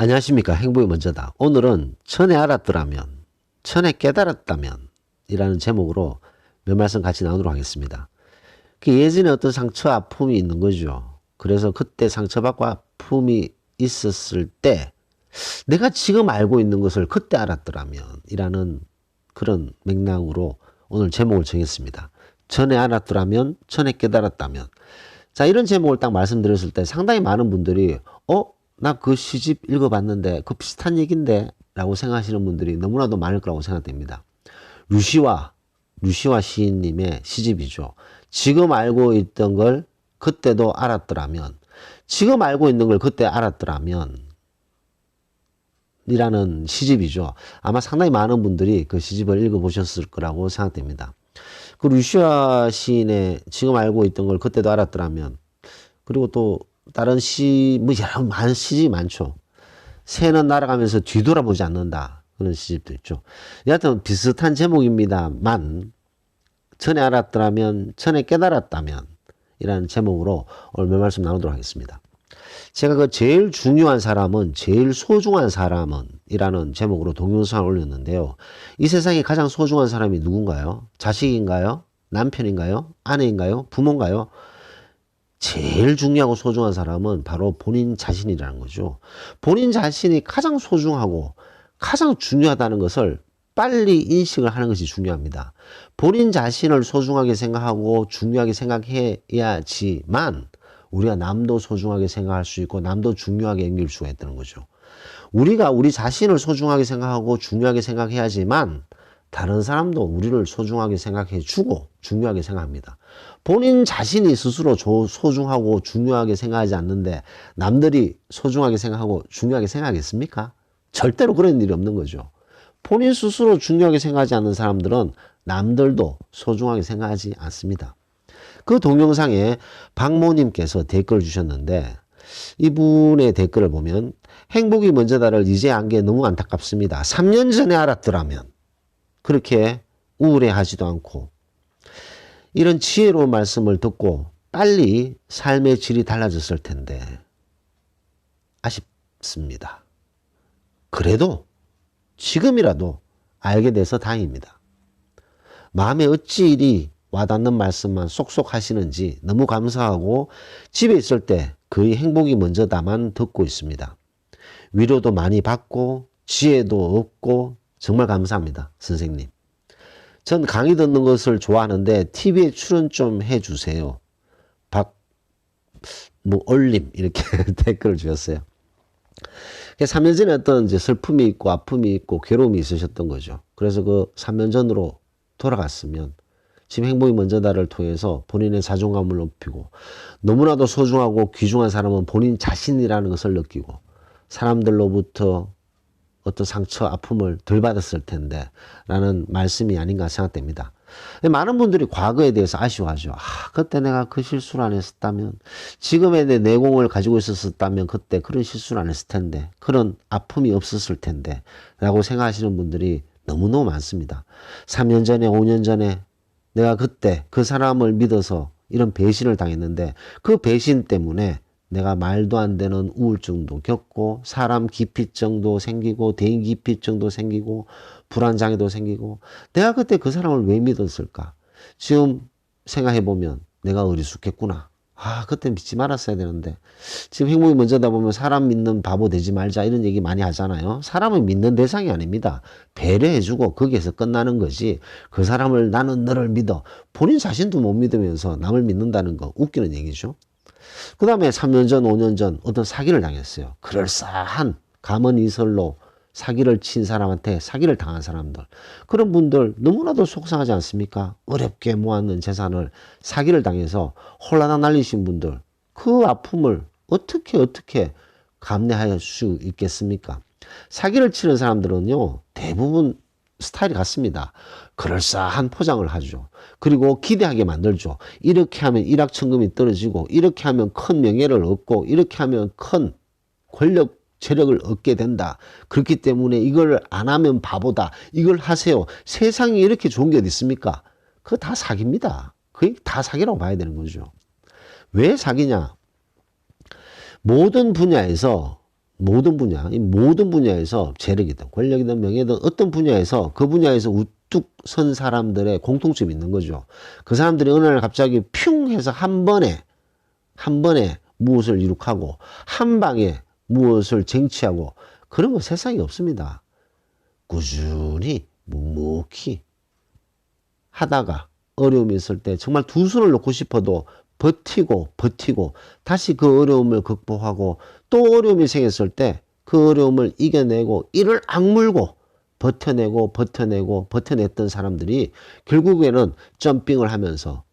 안녕하십니까. 행복이 먼저다. 오늘은 전에 알았더라면, 전에 깨달았다면 이라는 제목으로 몇 말씀 같이 나누도록 하겠습니다. 예전에 어떤 상처, 아픔이 있는 거죠. 그래서 그때 상처받고 아픔이 있었을 때 내가 지금 알고 있는 것을 그때 알았더라면 이라는 그런 맥락으로 오늘 제목을 정했습니다. 전에 알았더라면, 전에 깨달았다면. 자, 이런 제목을 딱 말씀드렸을 때 상당히 많은 분들이 나 그 시집 읽어봤는데 그 비슷한 얘긴데 라고 생각하시는 분들이 너무나도 많을 거라고 생각됩니다. 류시와 시인님의 시집이죠. 지금 알고 있던 걸 그때도 알았더라면, 지금 알고 있는 걸 그때 알았더라면 이라는 시집이죠. 아마 상당히 많은 분들이 그 시집을 읽어보셨을 거라고 생각됩니다. 그 류시아 시인의 지금 알고 있던 걸 그때도 알았더라면, 그리고 또 다른 여러 많은 시집이 많죠. 새는 날아가면서 뒤돌아보지 않는다. 그런 시집도 있죠. 여하튼 비슷한 제목입니다만, 전에 알았더라면, 전에 깨달았다면, 이라는 제목으로 오늘 몇 말씀 나누도록 하겠습니다. 제가 그 제일 중요한 사람은, 제일 소중한 사람은, 이라는 제목으로 동영상을 올렸는데요. 이 세상에 가장 소중한 사람이 누군가요? 자식인가요? 남편인가요? 아내인가요? 부모인가요? 제일 중요하고 소중한 사람은 바로 본인 자신이라는 거죠. 본인 자신이 가장 소중하고 가장 중요하다는 것을 빨리 인식을 하는 것이 중요합니다. 본인 자신을 소중하게 생각하고 중요하게 생각해야지만 우리가 남도 소중하게 생각할 수 있고 남도 중요하게 여길 수가 있다는 거죠. 우리가 우리 자신을 소중하게 생각하고 중요하게 생각해야지만 다른 사람도 우리를 소중하게 생각해 주고 중요하게 생각합니다. 본인 자신이 스스로 소중하고 중요하게 생각하지 않는데 남들이 소중하게 생각하고 중요하게 생각하겠습니까? 절대로 그런 일이 없는 거죠. 본인 스스로 중요하게 생각하지 않는 사람들은 남들도 소중하게 생각하지 않습니다. 그 동영상에 박모님께서 댓글 주셨는데 이분의 댓글을 보면 행복이 먼저다를 이제 안 게 너무 안타깝습니다. 3년 전에 알았더라면 그렇게 우울해하지도 않고 이런 지혜로운 말씀을 듣고 빨리 삶의 질이 달라졌을 텐데 아쉽습니다. 그래도 지금이라도 알게 돼서 다행입니다. 마음에 어찌 이리 와닿는 말씀만 쏙쏙 하시는지 너무 감사하고 집에 있을 때 거의 행복이 먼저다만 듣고 있습니다. 위로도 많이 받고 지혜도 얻고 정말 감사합니다. 선생님. 전 강의 듣는 것을 좋아하는데 TV에 출연 좀 해주세요. 올림 이렇게 댓글을 주셨어요. 3년 전에 어떤 이제 슬픔이 있고 아픔이 있고 괴로움이 있으셨던 거죠. 그래서 그 3년 전으로 돌아갔으면 지금 행복이 먼저다를 통해서 본인의 자존감을 높이고 너무나도 소중하고 귀중한 사람은 본인 자신이라는 것을 느끼고 사람들로부터 어떤 상처, 아픔을 덜 받았을 텐데 라는 말씀이 아닌가 생각됩니다. 많은 분들이 과거에 대해서 아쉬워하죠. 그때 내가 그 실수를 안 했었다면 지금의 내 내공을 가지고 있었다면 그때 그런 실수를 안 했을 텐데 그런 아픔이 없었을 텐데 라고 생각하시는 분들이 너무너무 많습니다. 3년 전에 5년 전에 내가 그때 그 사람을 믿어서 이런 배신을 당했는데 그 배신 때문에 내가 말도 안 되는 우울증도 겪고 사람 기피증도 생기고 대인 기피증도 생기고 불안장애도 생기고 내가 그때 그 사람을 왜 믿었을까? 지금 생각해보면 내가 어리숙했구나. 그때 믿지 말았어야 되는데 지금 행복이 먼저다 보면 사람 믿는 바보 되지 말자 이런 얘기 많이 하잖아요. 사람은 믿는 대상이 아닙니다. 배려해주고 거기에서 끝나는 거지 그 사람을 나는 너를 믿어 본인 자신도 못 믿으면서 남을 믿는다는 거 웃기는 얘기죠. 그 다음에 3년 전, 5년 전 어떤 사기를 당했어요. 그럴싸한 감언이설로 사기를 친 사람한테 사기를 당한 사람들. 그런 분들 너무나도 속상하지 않습니까? 어렵게 모았는 재산을 사기를 당해서 홀라당 날리신 분들. 그 아픔을 어떻게 감내할 수 있겠습니까? 사기를 치는 사람들은요, 대부분 스타일이 같습니다. 그럴싸한 포장을 하죠. 그리고 기대하게 만들죠. 이렇게 하면 일확천금이 떨어지고 이렇게 하면 큰 명예를 얻고 이렇게 하면 큰 권력 재력을 얻게 된다. 그렇기 때문에 이걸 안 하면 바보다. 이걸 하세요. 세상에 이렇게 좋은 게 어디 있습니까? 그거 다 사기입니다. 그게 다 사기라고 봐야 되는 거죠. 왜 사기냐? 모든 분야에서 모든 분야, 이 모든 분야에서 재력이든 권력이든 명예든 어떤 분야에서 그 분야에서 우뚝 선 사람들의 공통점이 있는 거죠. 그 사람들이 어느 날 갑자기 퓨 해서 한 번에 무엇을 이룩하고 한 방에 무엇을 쟁취하고 그런 거 세상에 없습니다. 꾸준히 묵묵히 하다가 어려움이 있을 때 정말 두 손을 놓고 싶어도 버티고 다시 그 어려움을 극복하고 또 어려움이 생겼을 때 그 어려움을 이겨내고 이를 악물고 버텨냈던 사람들이 결국에는 점핑을 하면서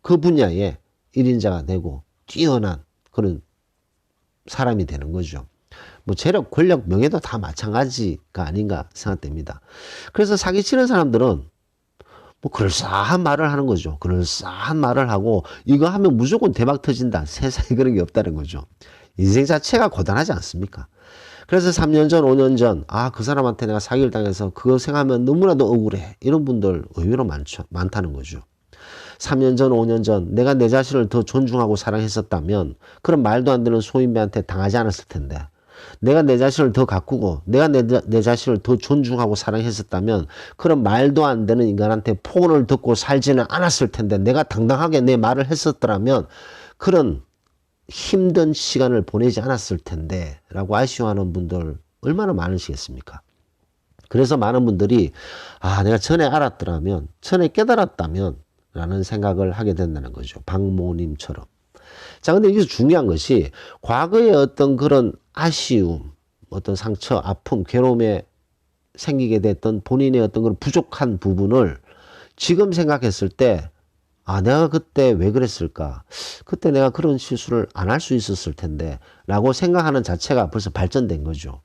그 분야에 1인자가 되고 뛰어난 그런 사람이 되는 거죠. 뭐 재력, 권력, 명예도 다 마찬가지가 아닌가 생각됩니다. 그래서 사기치는 사람들은 뭐 그럴싸한 말을 하는 거죠. 그럴싸한 말을 하고 이거 하면 무조건 대박 터진다. 세상에 그런 게 없다는 거죠. 인생 자체가 고단하지 않습니까? 그래서 3년 전, 5년 전, 그 사람한테 내가 사기를 당해서 그거 생각하면 너무나도 억울해. 이런 분들 의외로 많다는 거죠. 3년 전, 5년 전 내가 내 자신을 더 존중하고 사랑했었다면 그런 말도 안 되는 소인배한테 당하지 않았을 텐데 내가 내 자신을 더 가꾸고 내가 내 자신을 더 존중하고 사랑했었다면 그런 말도 안 되는 인간한테 폭언을 듣고 살지는 않았을 텐데 내가 당당하게 내 말을 했었더라면 그런 힘든 시간을 보내지 않았을 텐데 라고 아쉬워하는 분들 얼마나 많으시겠습니까? 그래서 많은 분들이 내가 전에 알았더라면 전에 깨달았다면 라는 생각을 하게 된다는 거죠. 박모님처럼. 자, 근데 여기서 중요한 것이 과거의 어떤 그런 아쉬움, 어떤 상처, 아픔, 괴로움에 생기게 됐던 본인의 어떤 그런 부족한 부분을 지금 생각했을 때 내가 그때 왜 그랬을까? 그때 내가 그런 실수를 안 할 수 있었을 텐데 라고 생각하는 자체가 벌써 발전된 거죠.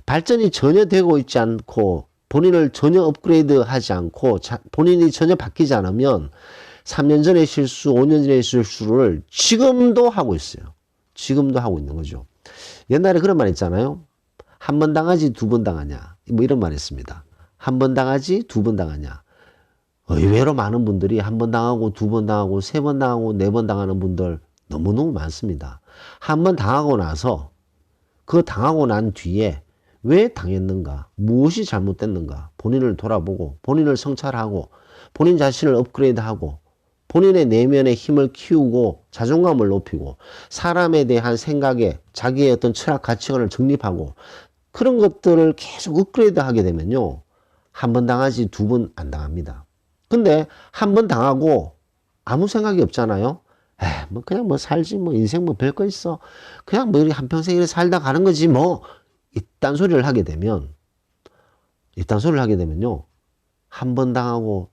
발전이 전혀 되고 있지 않고 본인을 전혀 업그레이드하지 않고 본인이 전혀 바뀌지 않으면 3년 전의 실수, 5년 전의 실수를 지금도 하고 있어요. 지금도 하고 있는 거죠. 옛날에 그런 말 있잖아요. 한 번 당하지 두 번 당하냐. 뭐 이런 말 있습니다. 한 번 당하지 두 번 당하냐. 의외로 많은 분들이 한 번 당하고 두 번 당하고 세 번 당하고 네 번 당하는 분들 너무너무 많습니다. 한 번 당하고 나서 그 당하고 난 뒤에 왜 당했는가? 무엇이 잘못됐는가? 본인을 돌아보고 본인을 성찰하고 본인 자신을 업그레이드하고 본인의 내면의 힘을 키우고 자존감을 높이고 사람에 대한 생각에 자기의 어떤 철학 가치관을 정립하고 그런 것들을 계속 업그레이드 하게 되면요. 한 번 당하지 두 번 안 당합니다. 근데 한 번 당하고 아무 생각이 없잖아요. 뭐 그냥 뭐 살지 뭐 인생 뭐 별거 있어. 그냥 뭐 이렇게 한평생 이렇게 살다 가는 거지 뭐. 이딴 소리를 하게 되면요. 한 번 당하고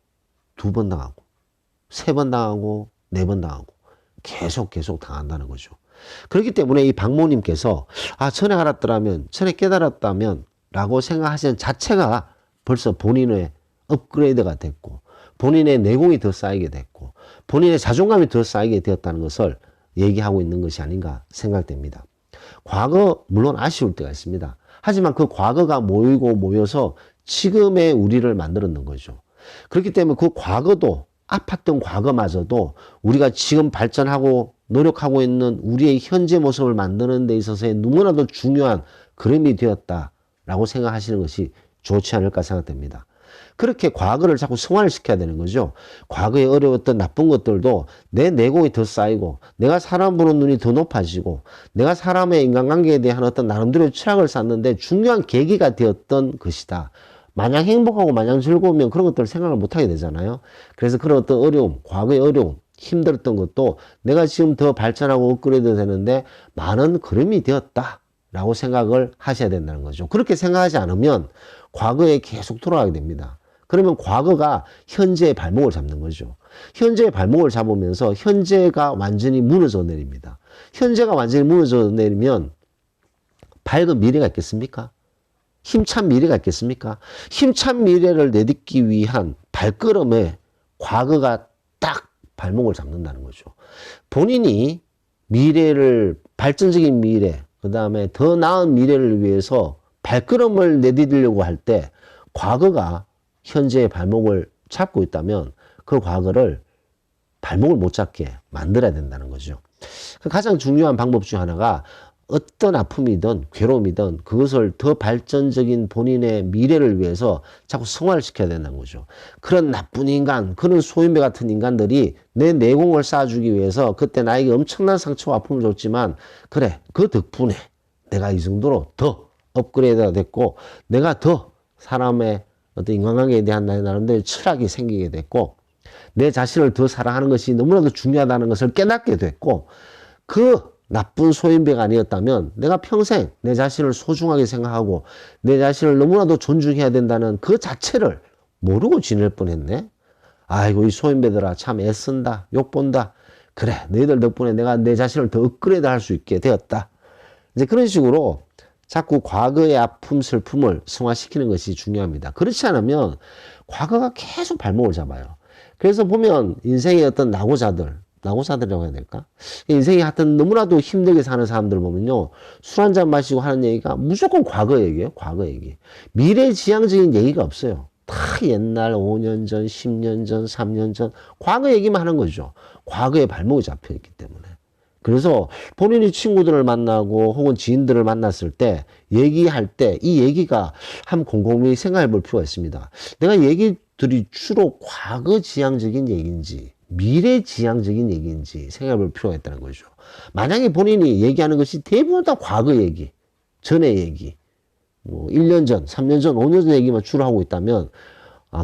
두 번 당하고 세 번 당하고 네 번 당하고 계속 당한다는 거죠. 그렇기 때문에 이 박모님께서 전에 알았더라면 전에 깨달았다면 라고 생각하시는 자체가 벌써 본인의 업그레이드가 됐고 본인의 내공이 더 쌓이게 됐고 본인의 자존감이 더 쌓이게 되었다는 것을 얘기하고 있는 것이 아닌가 생각됩니다. 과거 물론 아쉬울 때가 있습니다. 하지만 그 과거가 모여서 지금의 우리를 만들었는 거죠. 그렇기 때문에 그 과거도 아팠던 과거마저도 우리가 지금 발전하고 노력하고 있는 우리의 현재 모습을 만드는 데 있어서의 너무나도 중요한 걸음이 되었다라고 생각하시는 것이 좋지 않을까 생각됩니다. 그렇게 과거를 자꾸 승화시켜야 되는 거죠. 과거에 어려웠던 나쁜 것들도 내 내공이 더 쌓이고 내가 사람 보는 눈이 더 높아지고 내가 사람의 인간관계에 대한 어떤 나름대로의 철학을 쌓는데 중요한 계기가 되었던 것이다. 마냥 행복하고 마냥 즐거우면 그런 것들을 생각을 못하게 되잖아요. 그래서 그런 어떤 어려움, 과거의 어려움, 힘들었던 것도 내가 지금 더 발전하고 업그레이드 되는데 많은 걸음이 되었다라고 생각을 하셔야 된다는 거죠. 그렇게 생각하지 않으면 과거에 계속 돌아가게 됩니다. 그러면 과거가 현재의 발목을 잡는 거죠. 현재의 발목을 잡으면서 현재가 완전히 무너져 내립니다. 현재가 완전히 무너져 내리면 밝은 미래가 있겠습니까? 힘찬 미래가 있겠습니까? 힘찬 미래를 내딛기 위한 발걸음에 과거가 딱 발목을 잡는다는 거죠. 본인이 미래를, 발전적인 미래, 그 다음에 더 나은 미래를 위해서 발걸음을 내디디려고 할 때 과거가 현재의 발목을 잡고 있다면 그 과거를 발목을 못 잡게 만들어야 된다는 거죠. 가장 중요한 방법 중 하나가 어떤 아픔이든 괴로움이든 그것을 더 발전적인 본인의 미래를 위해서 자꾸 승화를 시켜야 된다는 거죠. 그런 나쁜 인간, 그런 소인배 같은 인간들이 내 내공을 쌓아주기 위해서 그때 나에게 엄청난 상처와 아픔을 줬지만 그래, 그 덕분에 내가 이 정도로 더 업그레이드가 됐고 내가 더 사람의 어떤 인간관계에 대한 나름대로 철학이 생기게 됐고 내 자신을 더 사랑하는 것이 너무나도 중요하다는 것을 깨닫게 됐고 그 나쁜 소인배가 아니었다면 내가 평생 내 자신을 소중하게 생각하고 내 자신을 너무나도 존중해야 된다는 그 자체를 모르고 지낼 뻔했네. 아이고 이 소인배들아 참 애쓴다 욕본다. 그래 너희들 덕분에 내가 내 자신을 더 업그레이드 할 수 있게 되었다. 이제 그런 식으로 자꾸 과거의 아픔 슬픔을 승화시키는 것이 중요합니다. 그렇지 않으면 과거가 계속 발목을 잡아요. 그래서 보면 인생의 어떤 낙오자들이라고 해야 될까? 인생이 하여튼 너무나도 힘들게 사는 사람들 보면요. 술 한잔 마시고 하는 얘기가 무조건 과거 얘기예요. 과거 얘기. 미래지향적인 얘기가 없어요. 다 옛날 5년 전, 10년 전, 3년 전 과거 얘기만 하는 거죠. 과거에 발목이 잡혀 있기 때문에. 그래서 본인이 친구들을 만나고 혹은 지인들을 만났을 때 얘기할 때 이 얘기가 한 곰곰이 생각해 볼 필요가 있습니다. 내가 얘기들이 주로 과거 지향적인 얘기인지 미래지향적인 얘기인지 생각해 볼 필요가 있다는 거죠. 만약에 본인이 얘기하는 것이 대부분 다 과거 얘기, 전의 얘기, 뭐 1년 전, 3년 전, 5년 전 얘기만 주로 하고 있다면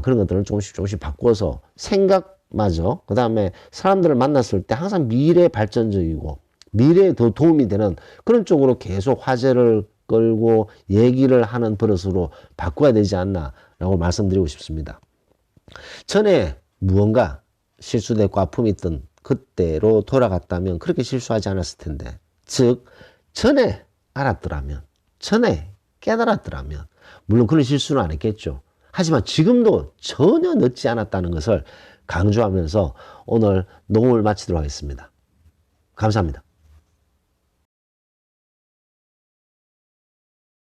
그런 것들을 조금씩 바꿔서 생각마저 그 다음에 사람들을 만났을 때 항상 미래 발전적이고 미래에 더 도움이 되는 그런 쪽으로 계속 화제를 끌고 얘기를 하는 버릇으로 바꿔야 되지 않나라고 말씀드리고 싶습니다. 전에 무언가 실수됐고 아픔이 있던 그때로 돌아갔다면 그렇게 실수하지 않았을 텐데 즉 전에 알았더라면 전에 깨달았더라면 물론 그런 실수는 안 했겠죠. 하지만 지금도 전혀 늦지 않았다는 것을 강조하면서 오늘 녹음을 마치도록 하겠습니다. 감사합니다.